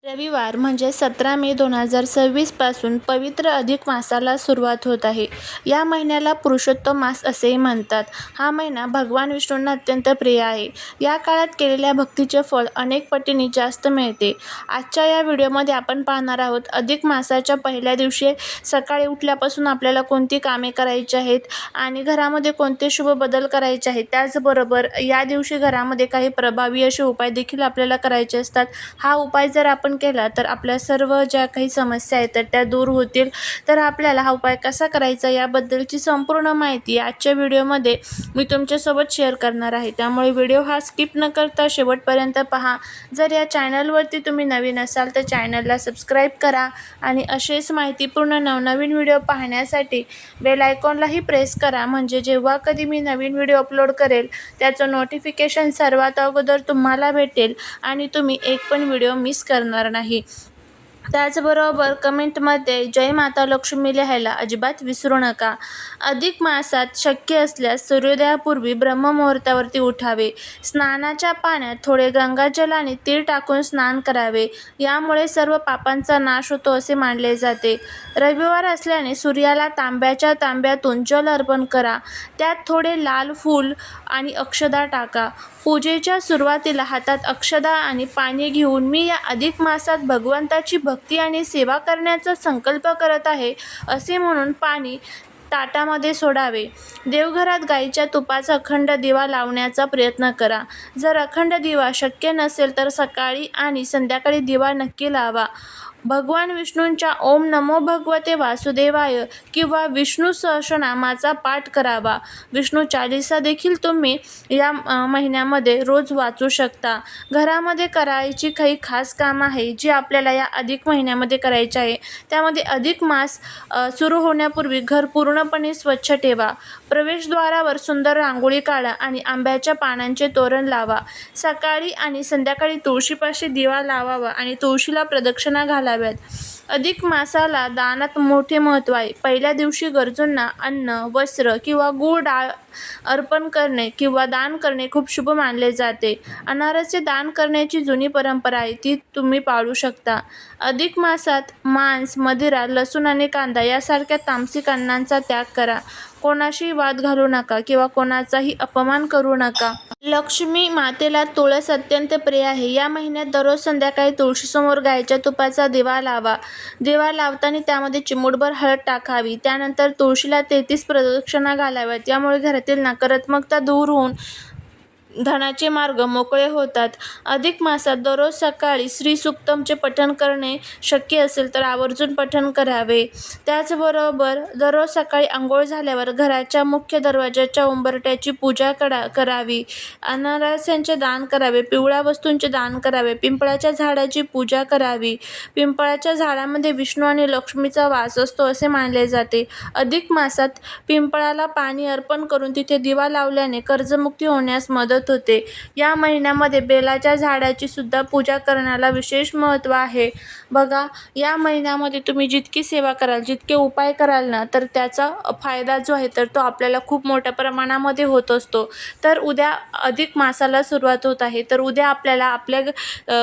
रविवार म्हणजे 17 मे 2026 पासून पवित्र अधिक मासाला सुरुवात होत आहे. या महिन्याला पुरुषोत्तम मास असेही म्हणतात. हा महिना भगवान विष्णूंना अत्यंत प्रिय आहे. या काळात केलेल्या भक्तीचे फळ अनेक पटींनी जास्त मिळते. आजच्या या व्हिडिओमध्ये आपण पाहणार आहोत अधिक मासाच्या पहिल्या दिवशी सकाळी उठल्यापासून आपल्याला कोणती कामे करायची आहेत आणि घरामध्ये कोणते शुभ बदल करायचे आहेत. त्याचबरोबर या दिवशी घरामध्ये काही प्रभावी असे उपाय देखील आपल्याला करायचे असतात. हा उपाय जर आपण केला तर आपल्या सर्व ज्या काही समस्या आहेत तर त्या दूर होतील. तर आपल्याला हा उपाय कसा करायचा याबद्दलची संपूर्ण माहिती आजच्या व्हिडिओमध्ये मी तुमच्यासोबत शेअर करणार आहे. त्यामुळे व्हिडिओ हा स्किप न करता शेवटपर्यंत पहा. जर या चॅनलवरती तुम्ही नवीन असाल तर चॅनलला सबस्क्राईब करा आणि असेच माहितीपूर्ण नवनवीन व्हिडिओ पाहण्यासाठी बेल आयकॉनलाही प्रेस करा, म्हणजे जेव्हा कधी मी नवीन व्हिडिओ अपलोड करेल त्याचं नोटिफिकेशन सर्वात अगोदर तुम्हाला भेटेल आणि तुम्ही एक पण व्हिडिओ मिस करणार नाही. त्याचबरोबर कमेंटमध्ये जय माता लक्ष्मी लिहायला अजिबात विसरू नका. अधिक मासात शक्य असल्यास सूर्योदयापूर्वी ब्रह्ममुहूर्तावरती उठावे. स्नानाच्या पाण्यात थोडे गंगाजल आणि तीळ टाकून स्नान करावे. यामुळे सर्व पापांचा नाश होतो असे मानले जाते. रविवार असल्याने सूर्याला तांब्याच्या तांब्यातून जल अर्पण करा. त्यात थोडे लाल फूल आणि अक्षदा टाका. पूजेच्या सुरुवातीला हातात अक्षदा आणि पाणी घेऊन मी या अधिक मासात भगवंताची भक्ती आणि सेवा करण्याचा संकल्प करत आहे असे म्हणून पाणी ताटामध्ये सोडावे. देवघरात गाईच्या तुपाचा अखंड दिवा लावण्याचा प्रयत्न करा. जर अखंड दिवा शक्य नसेल तर सकाळी आणि संध्याकाळी दिवा नक्की लावा. भगवान विष्णूंच्या ओम नमो भगवते वासुदेवाय किंवा विष्णू सहस्रनामाचा पाठ करावा. विष्णू चालीसा देखील तुम्ही या महिन्यामध्ये रोज वाचू शकता. घरामध्ये करायची काही खास कामं आहे जी आपल्याला या अधिक महिन्यामध्ये करायची आहे. त्यामध्ये अधिक मास सुरू होण्यापूर्वी घर पूर्णपणे स्वच्छ ठेवा. प्रवेशद्वारावर सुंदर रांगोळी काढा आणि आंब्याच्या पानांचे तोरण लावा. सकाळी आणि संध्याकाळी तुळशीपाशी दिवा लावावा आणि तुळशीला प्रदक्षिणा घालाव्यात. अधिक मासाला दानात मोठे महत्त्व आहे. पहिल्या दिवशी गरजूंना अन्न, वस्त्र किंवा गूळ डाळ अर्पण करणे किंवा दान करणे खूप शुभ मानले जाते. अनारसे दान करण्याची जुनी परंपरा आहे, ती तुम्ही पाळू शकता. अधिक मासात मांस, मदिरा, लसूण आणि कांदा यासारख्या तामसिक अन्नांचा त्याग करा. कोणाशी वाद घालू नका किंवा कोणाचाही अपमान करू नका. लक्ष्मी मातेला तुळस अत्यंत प्रिय आहे. या महिन्यात दररोज संध्याकाळी तुळशीसमोर गाईच्या तुपाचा दिवा लावा. दिवा लावताना त्यामध्ये चिमूटभर हळद टाकावी. त्यानंतर तुळशीला 33 प्रदक्षिणा घालाव्यात. यामुळे घरातील नकारात्मकता दूर होऊन धनाचे मार्ग मोकळे होतात. अधिक मासात दररोज सकाळी श्री सूक्तमचे पठण करणे शक्य असेल तर आवर्जून पठण करावे. त्याचबरोबर दररोज सकाळी अंघोळ झाल्यावर घराच्या मुख्य दरवाजाच्या उंबरठ्याची पूजा करावी. अनारस्याचे दान करावे. पिवळ्या वस्तूंचे दान करावे. पिंपळाच्या झाडाची पूजा करावी. पिंपळाच्या झाडामध्ये विष्णू आणि लक्ष्मीचा वास असतो असे मानले जाते. अधिक मासात पिंपळाला पाणी अर्पण करून तिथे दिवा लावल्याने कर्जमुक्ती होण्यास मदत होते. या महिन्यामध्ये बेलाच्या झाडाची सुद्धा पूजा करण्याला विशेष महत्त्व आहे. बघा, या महिन्यामध्ये तुम्ही जितकी सेवा कराल, जितके उपाय कराल ना, तर त्याचा फायदा जो आहे तर तो आपल्याला खूप मोठ्या प्रमाणामध्ये होत असतो. तर उद्या अधिक मासाला सुरुवात होत आहे. तर उद्या आपल्याला आपल्या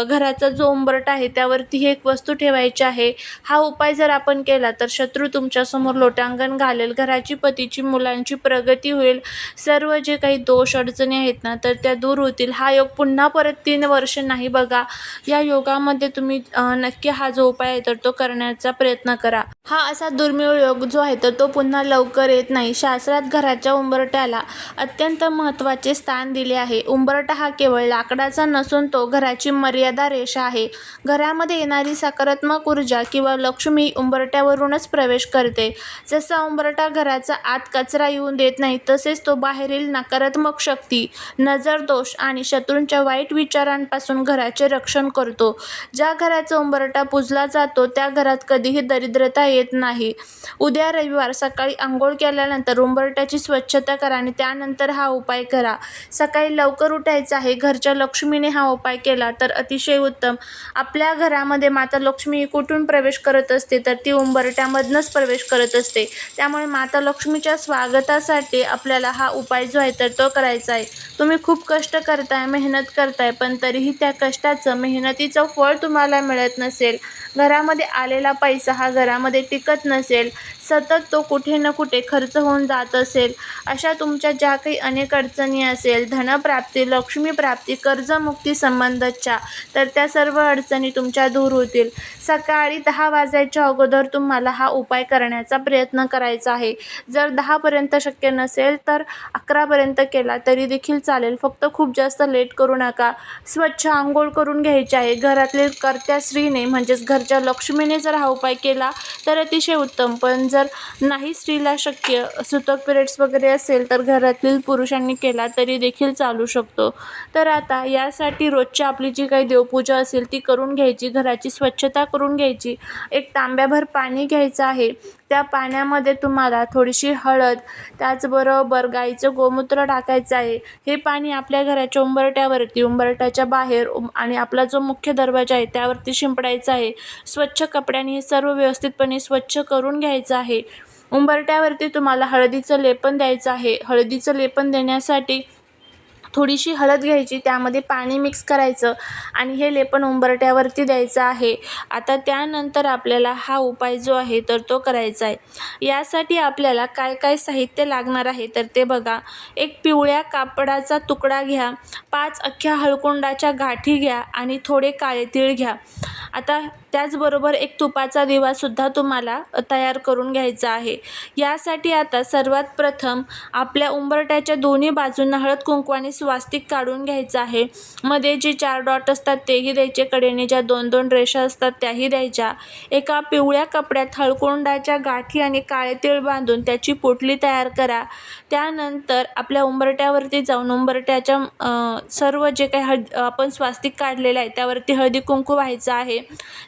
घराचा जो उंबरठा आहे त्यावरती ही एक वस्तू ठेवायची आहे. हा उपाय जर आपण केला तर शत्रू तुमच्यासमोर लोटांगण घालेल. घराची, पतीची, मुलांची प्रगती होईल. सर्व जे काही दोष अडचणी आहेत ना तर त्या दूर होतील. हा योग पुन्हा परत 3 वर्ष नाही. बघा, या योगामध्ये तुम्ही नक्की हा जो उपाय आहे तर तो करण्याचा प्रयत्न करा. हा असा दुर्मिळ योग जो आहे तर तो पुन्हा लवकर येत नाही. शास्त्रात घराच्या उंबरठ्याला अत्यंत महत्त्वाचे स्थान दिले आहे. उंबरठा हा केवळ लाकडाचा नसून तो घराची मर्यादा रेषा आहे. घरामध्ये येणारी सकारात्मक ऊर्जा किंवा लक्ष्मी उंबरठ्यावरूनच प्रवेश करते. जसा उंबरठा घराचा आत कचरा येऊन देत नाही तसेच तो बाहेरील नकारात्मक शक्ती, नजर दोष आणि शत्रूंच्या वाईट विचारांपासून घराचे रक्षण करतो. ज्या घराचा उंबरठा पुजला जातो त्या घरात कधीही दरिद्रता येत नाही. उद्या रविवार सकाळी अंघोळ केल्यानंतर उंबरठ्याची स्वच्छता करा आणि त्यानंतर हा उपाय करा. सकाळी लवकर उठायचं आहे. घरच्या लक्ष्मीने हा उपाय केला तर अतिशय उत्तम. आपल्या घरामध्ये माता लक्ष्मी कुठून प्रवेश करत असते तर ती उंबरठ्यामधूनच प्रवेश करत असते. त्यामुळे माता लक्ष्मीच्या स्वागतासाठी आपल्याला हा उपाय जो आहे तर तो करायचा आहे. तुम्ही खूप कष्ट करताय, मेहनत करताय, पण तरीही त्या कष्टाचं, मेहनतीचं फळ तुम्हाला मिळत नसेल. घरामध्ये आलेला पैसा हा घरामध्ये टिकत नसेल, सतत तो कुठे ना कुठे खर्च होऊन जात असेल, अशा तुमच्या ज्या काही अनेक अडचणी असेल, धनप्राप्ती, लक्ष्मीप्राप्ती, कर्जमुक्ती संबंधाच्या, तर त्या सर्व अडचणी तुमच्या दूर होतील. सकाळी 10 वाजायच्या अगोदर तुम्हाला हा उपाय करण्याचा प्रयत्न करायचा आहे. जर 10 पर्यंत शक्य नसेल तर 11 पर्यंत केला तरी देखील चालेल. फक्त खूप जास्त लेट करू नका. स्वच्छ अंघोळ करून घ्यायची आहे. घरातले कर्त्या स्त्रीने म्हणजेच घरच्या लक्ष्मीने जर हा उपाय केला तर अतिशय उत्तम. पण जर नाही स्त्रीला शक्य, सुतक पिरियड्स वगैरे असेल तर घरातील पुरुषांनी केला तरी देखील चालू शकतो. तर आता यासाठी रोजची आपली जी काही देवपूजा असेल ती करून घ्यायची. घराची स्वच्छता करून घ्यायची. एक तांब्याभर पाणी घ्यायचं आहे. त्या पाण्यामध्ये तुम्हाला थोडीशी हळद, त्याचबरोबर गाईचं गोमूत्र टाकायचं आहे. हे पाणी आपल्या घराच्या उंबरठ्यावरती, उंबरठ्याच्या बाहेर आणि आपला जो मुख्य दरवाजा आहे त्यावरती शिंपडायचं आहे. स्वच्छ कपड्याने हे सर्व व्यवस्थितपणे स्वच्छ करून घ्यायचं आहे. उंबरठ्यावरती तुम्हाला हळदीचं लेपन द्यायचं आहे. हळदीचं लेपन देण्यासाठी थोडीशी हळद घ्यायची, त्यामध्ये पाणी मिक्स करायचं आणि हे लेपन उंबरठ्यावरती द्यायचं आहे. आता त्यानंतर आपल्याला हा उपाय जो आहे तर तो करायचा आहे. यासाठी आपल्याला काय काय साहित्य लागणार आहे तर ते बघा. एक पिवळ्या कापडाचा तुकडा घ्या, 5 अख्ख्या हळकुंडाच्या गाठी घ्या आणि थोडे काळे तीळ घ्या. आता त्याचबरोबर एक तुपाचा दिवासुद्धा तुम्हाला तयार करून घ्यायचा आहे. यासाठी आता सर्वात प्रथम आपल्या उंबरठ्याच्या दोन्ही बाजूंना हळद कुंकवाने स्वास्तिक काढून घ्यायचं आहे. मध्ये जे 4 डॉट असतात तेही द्यायचे, कडेने ज्या 2-2 रेषा असतात त्याही द्यायच्या. एका पिवळ्या कपड्यात हळकुंडाच्या गाठी आणि काळे तीळ बांधून त्याची पोटली तयार करा. त्यानंतर आपल्या उंबरठ्यावरती जाऊन उंबरठ्याच्या सर्व जे काही आपण स्वास्तिक काढलेलं आहे त्यावरती हळदी कुंकू व्हायचं आहे.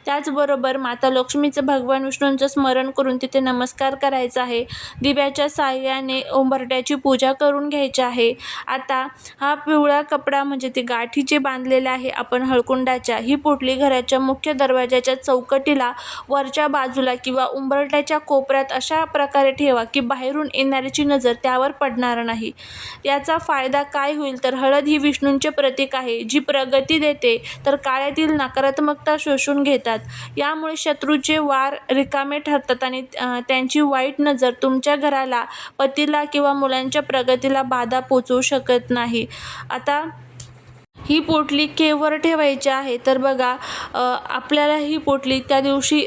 त्याचबरोबर माता लक्ष्मीचं, भगवान विष्णूंचं स्मरण करून तिथे नमस्कार करायचा आहे. दिव्याच्या साहाय्याने उंबरठ्याची पूजा करून घ्यायची आहे. आता हा पिवळा कपडा म्हणजे ती गाठी जे बांधलेले आहे आपण हळकुंडाच्या, ही पोटली घराच्या मुख्य दरवाजाच्या चौकटीला वरच्या बाजूला किंवा उंबरठ्याच्या कोपऱ्यात अशा प्रकारे ठेवा की बाहेरून येणाऱ्याची नजर त्यावर पडणार नाही. याचा फायदा काय होईल तर हळद ही विष्णूंचे प्रतीक आहे, जी प्रगती देते, तर काळे तीळ नकारात्मकता शोषून घेतात. यामुळे शत्रूचे वार रिकामे ठरतात आणि त्यांची वाईट नजर तुमच्या घराला, पतीला किंवा मुलांच्या प्रगतीला बाधा पोचवू शकत नाही. आता ही पोटली केव्हार ठेवायची आहे तर बघा, आपल्याला ही पोटली त्या दिवशी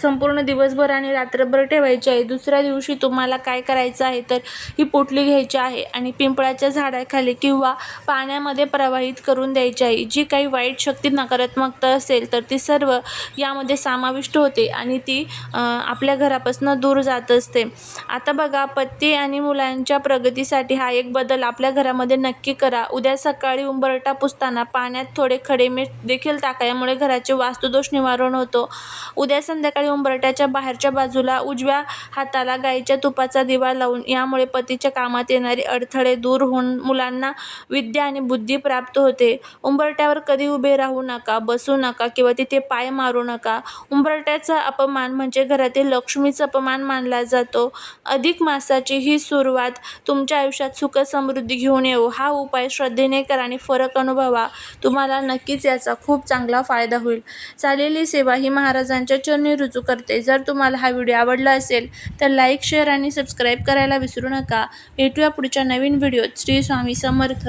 संपूर्ण दिवसभर आणि रात्रभर ठेवायची आहे. दुसऱ्या दिवशी तुम्हाला काय करायचं आहे तर ही पोटली घ्यायची आहे आणि पिंपळाच्या झाडाखाली किंवा पाण्यामध्ये प्रवाहित करून द्यायची आहे. जी काही वाईट शक्ती, नकारात्मकता असेल तर ती सर्व यामध्ये समाविष्ट होते आणि ती आपल्या घरापासून दूर जात असते. आता बघा, पती आणि मुलांच्या प्रगतीसाठी हा एक बदल आपल्या घरामध्ये नक्की करा. उद्या सकाळी उंबरठा पुसताना पाण्यात थोडे खडे मीठ देखील टाका, यामुळे घराचे वास्तुदोष निवारण होतो. उद्या संध्याकाळी उंबरठ्याच्या बाहेरच्या बाजूला उजव्या हाताला गाईच्या तुपाचा दिवा लावून, यामुळे पतीच्या कामात येणारे अडथळे दूर होऊन मुलांना विद्या आणि बुद्धी प्राप्त होते. उंबरठ्यावर कधी उभे राहू नका, बसू नका किंवा तिथे पाय मारू नका. उंबरठ्याचा अपमान म्हणजे घरातील लक्ष्मीचा अपमान मानला जातो. अधिक मासाची ही सुरुवात तुमच्या आयुष्यात सुख समृद्धी घेऊन येऊ. हा उपाय श्रद्धेने करा आणि फरक अनुभवा. तुम्हाला नक्कीच याचा खूप चांगला फायदा होईल. चाललेली सेवा ही महाराजांच्या चरणी रुजू करते. जर तुम्हाला हा व्हिडिओ आवडला असेल तर लाईक, शेअर आणि सबस्क्राईब करायला विसरू नका. भेटूया पुढच्या नवीन व्हिडिओत. श्री स्वामी समर्थ.